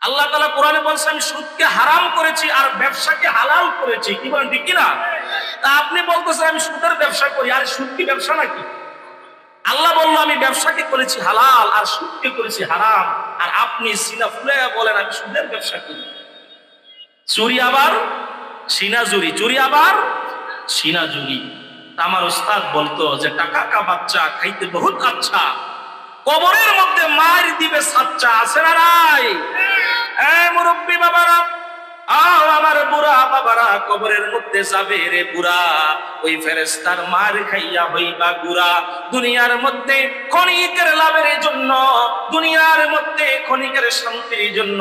আল্লাহ তাআলা কোরআনে বলছে আমি সুদকে হারাম করেছি আর ব্যবসাকে হালাল করেছি। কি বলেন ঠিক কিনা? তা আপনি বলতেছেন আমি সুদের ব্যবসা করি, আর সুদ কি ব্যবসা নাকি? আল্লাহ বললো আমি ব্যবসাকে করেছি হালাল আর সুদকে করেছি হারাম, আর আপনি সিনা ফুলে বলেন আমি সুদের ব্যবসা করি। চুরি আবার সিনা জুরি, চুরি আবার সিনা জুরি। আমার উস্তাদ বলতো যে টাকা কা বাচ্চা খাইতে বহুত আচ্ছা, কবরের মধ্যে মার দিবে সাচ্চা। আছে না নাই? মুরব্বী বাবারা, আমার বুড়া বাবারা কবরের মধ্যে যাবে রে বুড়া, ওই ফেরেশতার মার খাইয়া হইবা গুড়া। দুনিয়ার মধ্যে ক্ষণিকের লাভের জন্য, দুনিয়ার মধ্যে ক্ষণিকের শান্তির জন্য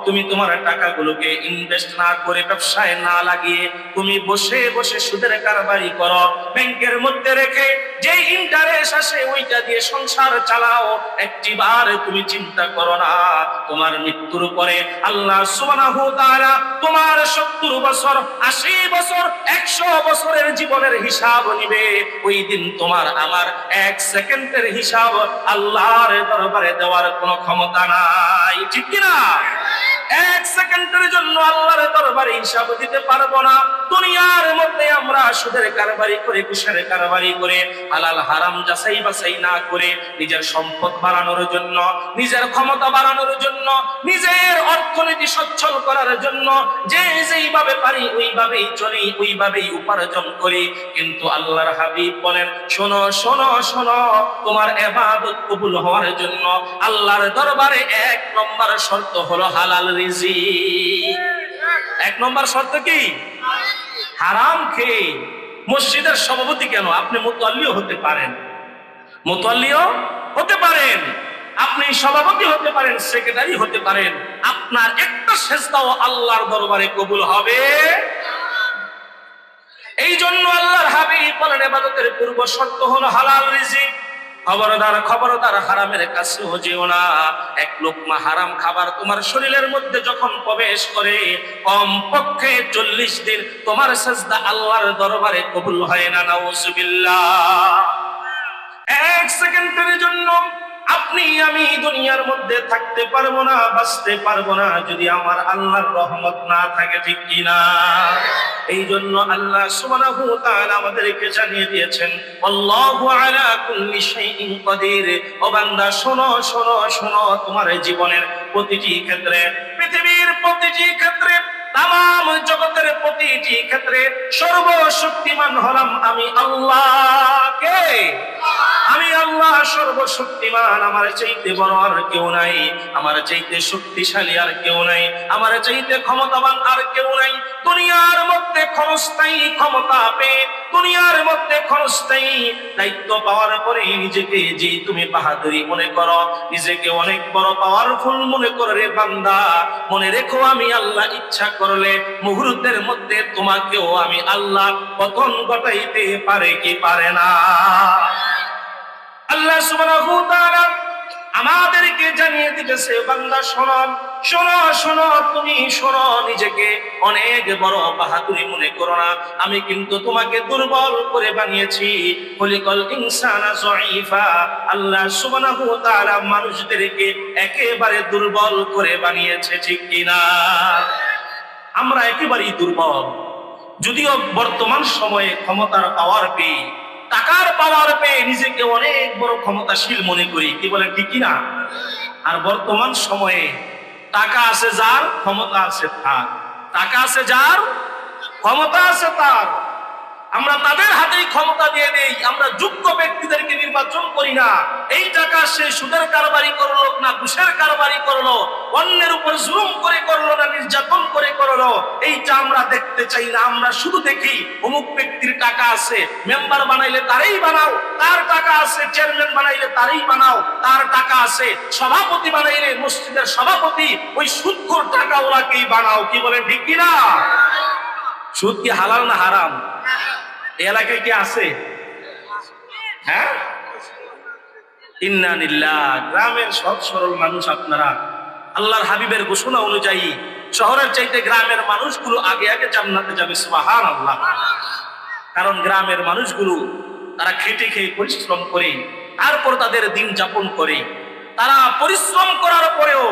তুমি তোমার টাকাগুলোকে ইনভেস্ট না করে, ব্যবসায় না লাগিয়ে তুমি বসে বসে সুদের কারবারি করো, ব্যাংকের মধ্যে রেখে যে ইন্টারেস্ট আসে ওইটা দিয়ে সংসার চালাও। একটিবার তুমি চিন্তা করো না তোমার মৃত্যুর পরে আল্লাহ সুবহানাহু ওয়া তাআলা তোমার 70 বছর, 80 বছর, 100 বছরের জীবনের হিসাব নিবে। ওই দিন তোমার আমার 1 সেকেন্ডের হিসাব আল্লাহর দরবারে দেওয়ার কোনো ক্ষমতা নাই। ঠিক কি না? 1 সেকেন্ডের জন্য আল্লাহর দরবারে হিসাব দিতে পারবো না। দুনিয়ার মধ্যে আমরা সুদের কারবারি করে, ঘুষের কারবারি করে, হালাল হারাম যাচাই বাছাই না করে নিজের সম্পদ বাড়ানোর জন্য, নিজের ক্ষমতা বাড়ানোর জন্য, নিজের অর্থনীতি সচ্ছল করার জন্য যে যেইভাবে পারি ওইভাবেই চলি, ওইভাবেই উপার্জন করি। কিন্তু আল্লাহর হাবিব বলেন শোনো শোনো শোনো, তোমার ইবাদত কবুল হওয়ার জন্য আল্লাহর দরবারে 1 নম্বর শর্ত হলো হালাল রিজিক। 1 নম্বর শর্ত কি? হারাম খেয়ে মসজিদের সভাপতি কেন, আপনি মুতাল্লিও হতে পারেন, মুতাল্লিও হতে পারেন, আপনি সভাপতি হতে পারেন, সেক্রেটারি হতে পারেন, আপনার একটা সেজদাও আল্লাহর দরবারে কবুল হবে। এই জন্য আল্লাহর হাবিব বলেন ইবাদতের পূর্ব শর্ত হলো হালাল রিজিক। খবরদার খবরদার হারামের কাছেও যেও না। 1 লোকমা হারাম খাবার তোমার শরীরের মধ্যে যখন প্রবেশ করে, কমপক্ষে 40 দিন তোমার সেজদা আল্লাহর দরবারে কবুল হয় না। নাউজুবিল্লাহ। 1 সেকেন্ডের জন্য আপনি আমি দুনিয়ার মধ্যে থাকতে পারবো না, বাঁচতে পারবো না যদি আমার আল্লাহর রহমত না থাকে। ঠিক কিনা? এই জন্য আল্লাহ সুবহানাহু ওয়া তাআলা আমাদেরকে জানিয়ে দিয়েছেন আল্লাহু আলা কুল্লি শাইইন কাদির। ও বান্দা শোনো শোনো শোনো, তোমার জীবনের প্রতিটি ক্ষেত্রে, পৃথিবীর প্রতিটি ক্ষেত্রে, তামাম জগতের প্রতিটি ক্ষেত্রে সর্বশক্তিমান হলাম আমি আল্লাহ। কে? আমি আল্লাহ সর্বশক্তিমান। আমার চাইতে বড় আর কেউ নাই, আমার চাইতে শক্তিশালী আর কেউ নাই, আমার চাইতে ক্ষমতাবান আর কেউ নাই। দুনিয়ার মধ্যে ক্ষণস্থায়ী ক্ষমতা পেয়ে, দুনিয়ার মধ্যে ক্ষণস্থায়ী দায়িত্ব পাওয়ার পরে নিজেকে যে তুমি বাহাদুরি মনে করো, নিজেকে অনেক বড় পাওয়ারফুল মনে করো রে বান্দা, মনে রেখো আমি আল্লাহ ইচ্ছা করলে মুহূর্তের মধ্যে তোমাকেও আমি আল্লাহ পতন ঘটাইতে পারে কি পারে না। আল্লাহ সুবহানাহু ওয়া তাআলা আমাদেরকে জানিয়ে দিতেছে বান্দা শোনো শোনো শোনো, তুমি শোনো, নিজেকে অনেক বড় বাহাদুরি মনে করো না। আমি কিন্তু তোমাকে দুর্বল করে বানিয়েছি। খলিকাল ইনসানা যায়ীফা। আল্লাহ সুবহানাহু ওয়া তাআলা মানুষদেরকে একেবারে দুর্বল করে বানিয়েছে। ঠিক কিনা? আমরা একেবারেই দুর্বল। যদিও বর্তমান সময়ে ক্ষমতার পাওয়ার পেয়ে, টাকার পাওয়ার পেয়ে নিজেকে অনেক বড় ক্ষমতাশীল মনে করি। কি বলেন ঠিক কিনা? আর বর্তমান সময়ে টাকা আছে যার, ক্ষমতা আছে তার। টাকা আছে যার, ক্ষমতা আছে তার। আমরা তাদের হাতেই ক্ষমতা দিয়ে দেই। আমরা যোগ্য ব্যক্তিদেরকে নির্বাচন করি না। এই টাকা সে সুদের কারবারি করলো না ঘুষের কারবারি করলো, অন্যের উপর জুলুম করে করলো না নির্যাতন করে করলো, এইটা আমরা দেখতে চাই না। আমরা শুধু দেখি অমুক ব্যক্তির টাকা আছে, মেম্বার বানাইলে তারই বানাও, তার টাকা আছে চেয়ারম্যান বানাইলে তারই বানাও, তার টাকা আছে সভাপতি বানাইলে মসজিদের সভাপতি, ওই সুদখোর টাকা ওরাকেই বানাও। কি বলেন ঠিক কিনা? সুদ কি হালাল না হারাম? এলাকায় কি আছে? হ্যাঁ, ইন্না লিল্লাহ। গ্রামের সব সরল মানুষ আপনারা, আল্লাহর হাবিবের ঘোষণা অনুযায়ী শহরের চাইতে গ্রামের মানুষগুলো আগে আগে জান্নাতে যাবে। সুবহানাল্লাহ। কারণ গ্রামের মানুষগুলো তারা খেটে খেয়ে পরিশ্রম করে তারপর তাদের দিন যাপন করে। তারা পরিশ্রম করার পরেও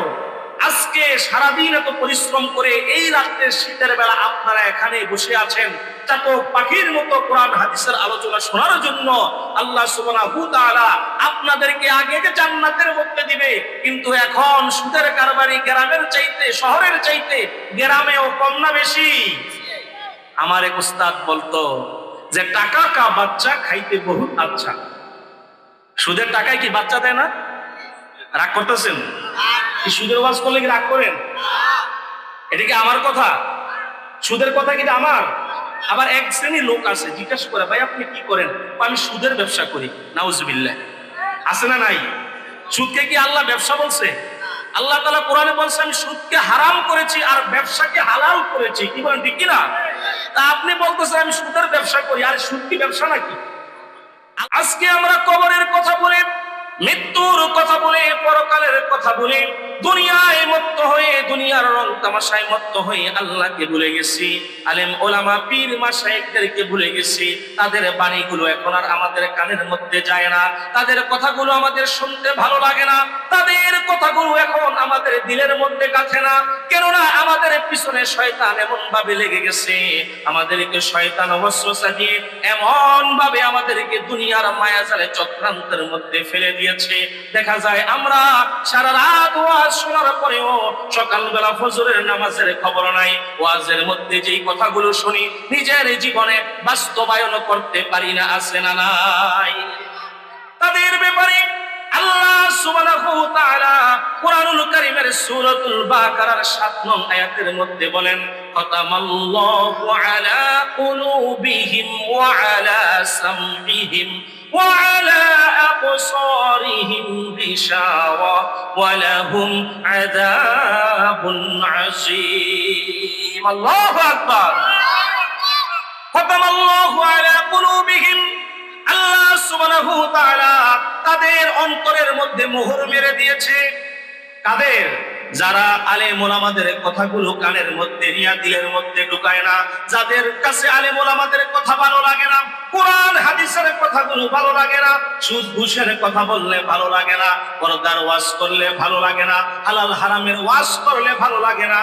আজকে সারাদিন এত পরিশ্রম করে এই রাত্রে শীতের বেলা আপনারা এখানে বসে আছেন চাতক পাখির মতো কোরআন হাদিসের আলোচনা শোনার জন্য। আল্লাহ সুবহানাহু ওয়া তাআলা আপনাদেরকে আগে জান্নাতের মধ্যে দিবে, কিন্তু এখন সুদের কারবারি গ্রামের চাইতে শহরের চাইতে গ্রামেও কম না বেশি? আমার এক উস্তাদ বলতো যে টাকা কা বাচ্চা খাইতে বহুত আচ্ছা। সুদের টাকায় কি বাচ্চা দেয় না? রাগ করতেছেন? কি সুদের ওয়াজ করলে কি রাগ করেন? এটা কি আমার কথা? সুদের কথা কি আমার? আবার এক শ্রেণীর লোক আছে জিজ্ঞাসা করে, ভাই আপনি কি করেন? আমি সুদের ব্যবসা করি। নাউজুবিল্লাহ। আছে না নাই? সুদকে কি আল্লাহ ব্যবসা বলছে? আল্লাহ তাআলা কোরআনে বলছে আমি সুদকে হারাম করেছি আর ব্যবসাকে হালাল করেছি। কি বলেন ঠিক কিনা? তা আপনি বলতেছেন আমি সুদের ব্যবসা করি, আর সুদ কি ব্যবসা নাকি? আজকে আমরা কবরের কথা বলে, মৃত্যুর কথা বলে, পরকালের কথা বলে দুনিয়ায় মত্ত হয়ে, দুনিয়ার রং তামাশায় মত্ত হয়ে আল্লাহকে ভুলে গেছি, আলেম ওলামা পীর মাশায়েখদেরকে ভুলে গেছি। তাদের বাণীগুলো এখন আর আমাদের কানের মধ্যে যায় না, তাদের কথাগুলো আমাদের শুনতে ভালো লাগে না, তাদের কথাগুলো এখন আমাদের দিলের মধ্যে গাঁথে না। কেননা আমাদের পিছনে শয়তান এমন ভাবে লেগে গেছে, আমাদেরকে শয়তান অবস্ত্র দিয়ে এমন ভাবে আমাদেরকে দুনিয়ার মায়াজালে চক্রান্তের মধ্যে ফেলে দিয়েছে। দেখা যায় আমরা সারা রাত ওয়াজ শোনার পরেও সকালবেলা ফজরের নামাজের খবর নাই। ওয়াজের মধ্যে যেই কথাগুলো শুনি নিজের জীবনে বাস্তবায়ন করতে পারি না। আছে না নাই? তাদের ব্যাপারে আল্লাহ সুবহানাহু ওয়া তাআলা কুরআনুল কারীমের সূরাতুল বাকারার ৭ নং আয়াতের মধ্যে বলেন, খাতামাল্লাহু আলা কুলুবিহিম ওয়া আলা সামঈহিম ওয়া আলা আবসারিহিম গিশাওয়া ওয়া লাহুম আযাবুন আযীম। আল্লাহু আকবার। খাতামাল্লাহু আলা কুলুবিহিম, আল্লাহ সুবহানাহু ওয়া তাআলা তাদের অন্তরের মধ্যে মোহর মেরে দিয়েছে। কাদের? যারা আলেম ওলামাদের কথাগুলো কানের মধ্যে নিয়ে দিলের মধ্যে ঢুকায় না, যাদের কাছে আলেম ওলামাদের কথা ভালো লাগে না, কোরআন হাদিসের কথাগুলো ভালো লাগে না, সুদ ঘুষের কথা বললে ভালো লাগে না, পর্দার ওয়াজ করলে ভালো লাগে না, হালাল হারামের ওয়াজ করলে ভালো লাগে না।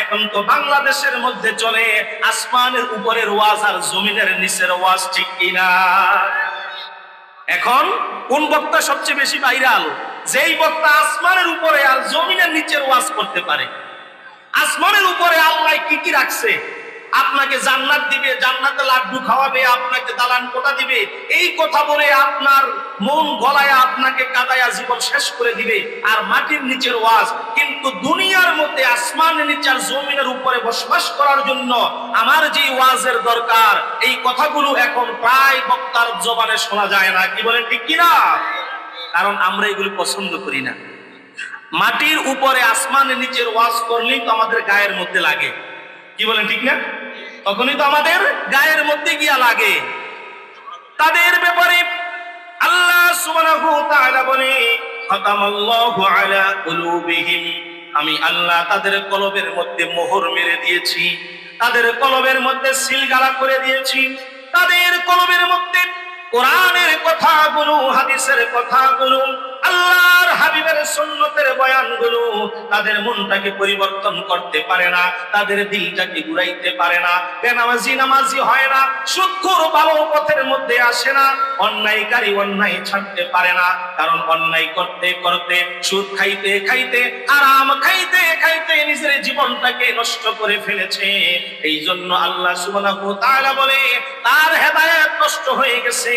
এখন তো বাংলাদেশের মধ্যে চলে আসমানের উপরের ওয়াজ আর জমিনের নিচের ওয়াজ, ঠিক কিনা? এখন কোন বক্তা সবচেয়ে বেশি ভাইরাল? যেই বক্তা আসমানের উপরে আর জমিনের নিচের ওয়াজ করতে পারে। আসমানের উপরে আল্লাহ কি কি রাখছে, আপনাকে জান্নাত দিবে, জান্নাতে লাড্ডু খাওয়াবে, আপনাকে দালান কোঠা দিবে, এই কথা বলে আপনার মন গলায় আপনাকে কাদায়া জীবন শেষ করে দিবে, আর মাটির নিচের ওয়াজ। কিন্তু দুনিয়ার মধ্যে আসমানের নিচে আর জমিনের উপরে বসবাস করার জন্য আমার যে ওয়াজের দরকার, এই কথাগুলো এখন প্রায় বক্তার জবানে শোনা যায় না। কি বলেন ঠিক কিনা? কারণ আমরা এগুলো পছন্দ করি না। মাটির উপরে আসমানের নিচের ওয়াজ করলেই তো আমাদের গায়ের মধ্যে লাগে। কি বলেন ঠিক না? তখনই তো আমাদের গায়ের মধ্যে গিয়া লাগে। তাদের ব্যাপারে আল্লাহ সুবহানাহু ওয়া তাআলা বলে, খাতামাল্লাহু আলা কুলুবিহিম, আমি আল্লাহ তাদের কলবের মধ্যে মোহর মেরে দিয়েছি, তাদের কলবের মধ্যে সিলগালা করে দিয়েছি, তাদের কলবের মধ্যে কোরআনের কথাগুলো, হাদিসের কথাগুলো, আল্লাহর হাবিবের সুন্নতের বয়ানগুলো তাদের মনটাকে পরিবর্তন করতে পারে না, তাদের দিলটাকে ঘুরাইতে পারে না। বেনামাজি নামাজি হয় না, সুদখোর ভালো পথের মধ্যে আসে না, অন্যায়কারী অন্যায় ছাড়তে পারে না। কারণ অন্যায় করতে করতে, সুদ খাইতে খাইতে, আরাম খাইতে খাইতে নিজের জীবনটাকে নষ্ট করে ফেলেছে। এই জন্য আল্লাহ সুবহানাহু ওয়া তাআলা বলে, তার হেদায়েত নষ্ট হয়ে গেছে,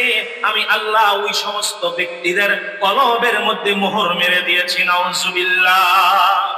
আমি আল্লাহ ওই সমস্ত ব্যক্তিদের কলবের মধ্যে মোহর মেরে দিয়েছি। নাউজুবিল্লাহ।